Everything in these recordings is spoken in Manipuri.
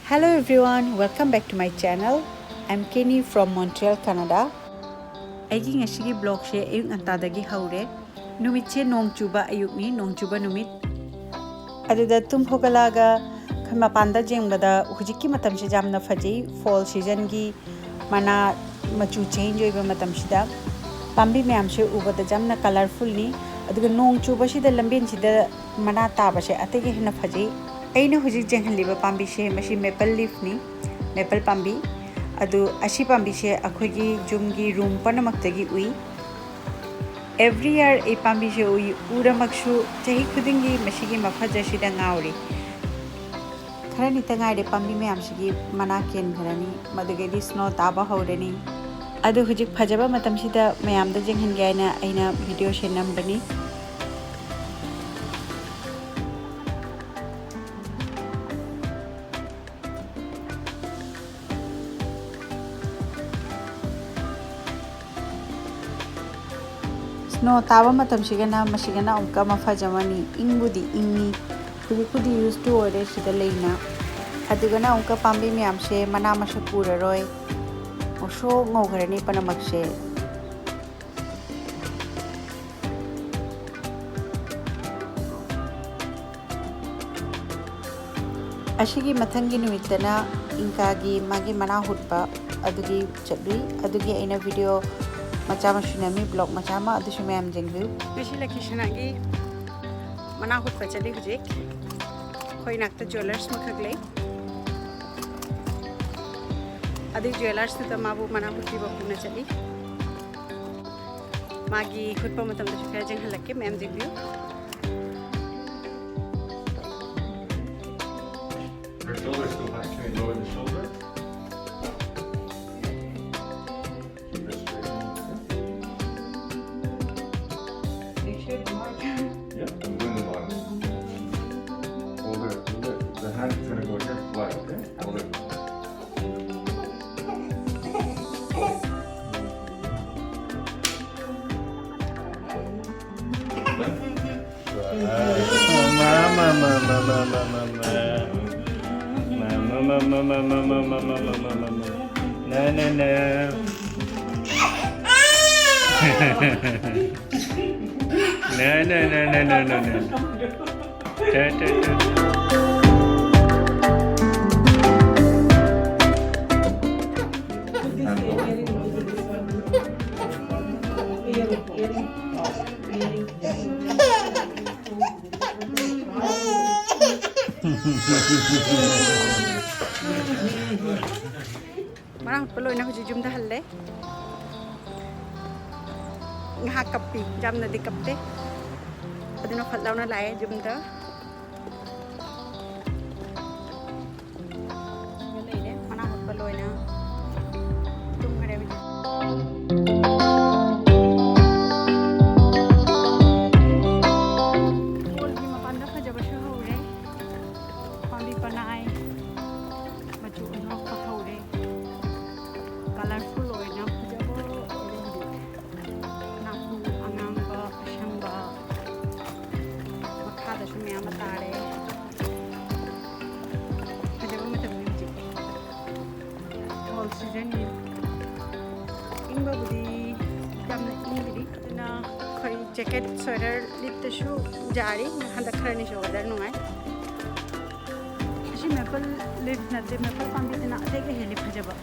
Hello everyone, welcome back to my channel. I'm Kenny from Montreal, Canada. Aigi ngasi vlog she ayuk antadagi haure. Numit che nong chuba ayuk ni nong chuba numit. Aduda tum hogalaga khama panda jengbada hujiki matam se jamna fajei fall season gi mana machu change oiba matam sida pambi myam se ubada jamna colorful ni aduga nong chuba sida lambin sida mana taba se atege hina fajei aina hujik jenghaliba pambi se mashi maple leaf ni maple pambi adu ashi pambi se akhogi jumgi room panamaktagi ui every year a pambi se ui uramakshu chahi khudingi mashigi mafaja sida ngauri kharani tangai pambi me amshigi mana ken kharani madugedi snow taba haurani adu hujik phajaba matam sida mayam da jenghan gaina aina video she nambani snow taba matam sigana masigana umka mafajamani ingbudi ingi kudi used to ore sida leina adugana umka pambi myam se mana masapura roi oso ngogharani panamakse ashigi mathangi numitana inkagi magi mana hutpa adugi chatri adugi aina video macam sunami blog macam adu sumam jenglu besi location agi mana hut pachali hujik khoi nakta jewelers makhagle adu jewelers ta mabu mana huti bapuna chali magi hut pa matam da sukha jeng halakke mem jenglu Your shoulders go back to and lower the shoulder. Yeah, I'm doing the bottom. Hold it, hold it. The hand is going to go here flat, okay? Hold it. Marang peloy na huji jum dahal le ngha kapi jam na di kapte aduna phatlaw na lae jum da yele ne mana hot peloy na tum ngare bi kol ki mapanda phajaba shu hore pandi panai machu unok pathore colorful oina phajaba naku angamba ashamba makhada shu myam tare phajaba matam ji all season ni ingba budi jamna ingri na khoi jacket sweater lit shu jari handa kharani shu weather nungai ashi maple leaf na de maple pambi na atege heli phajaba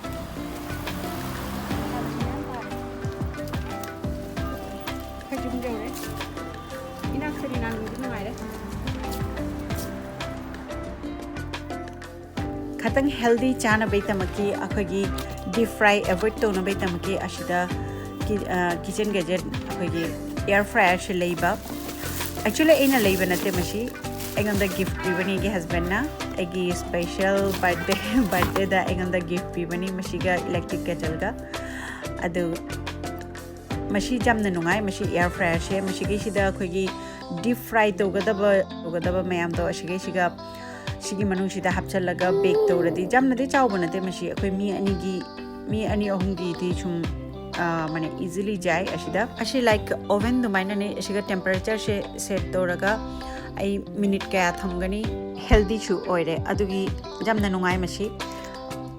Khatang healthy chana baitamaki akhagi deep fry avoid to na baitamaki ashida kitchen gadget akhagi air fryer she leiba actually ina leiba nate mashi enganda gift bibani ge husband na agi special birthday da enganda gift bibani mashiga electric kettle ga adu mashi jamna nungai mashi air fryer she mashigi sida akhagi deep fry togadaba mayam to ashigi shiga shigi manung sida hapchalaga bake tawradi jamna de chawba nate mashi akhoi mi ani ohungi ti chum mane easily jai ashida ashi like oven dumaina ne ashiga temperature she set toraga ai minute kaya thamgani healthy chu oire adugi jamna nungai mashi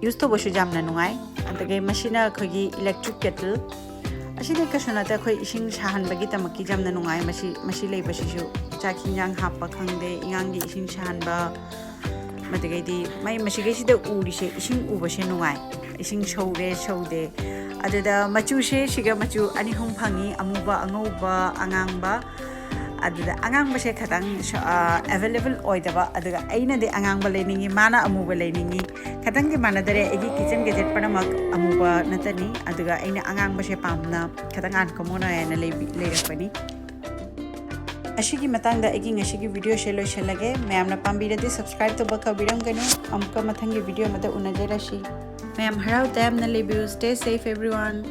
use to bosu jamna nungai adage machine khogi electric kettle aside kasuna ta khoi ising sahan bagi tamaki jamna nungai mashi lei basi chu chakhi yang hapa khangde ingang gi ising sahan ba madage di mai mashi ge sida uri se ising uba se nungai ising shoude adada machu se siga machu ani hong phangi amuba angauba angangba adada angangba se khatang available oidaba adaga aina de angangba leningi mana amuba leningi khatang ge mana dare egi kitchen gadget panamak amuba natani adaga aina angangba se pamna khatang an komona ena leirakpani ashigi matangda egi ngashigi video shelo shelage mayamna pambirade subscribe to baka biramganu amka mathangi video mata unajarashi mayam harau tam na lebiu stay safe everyone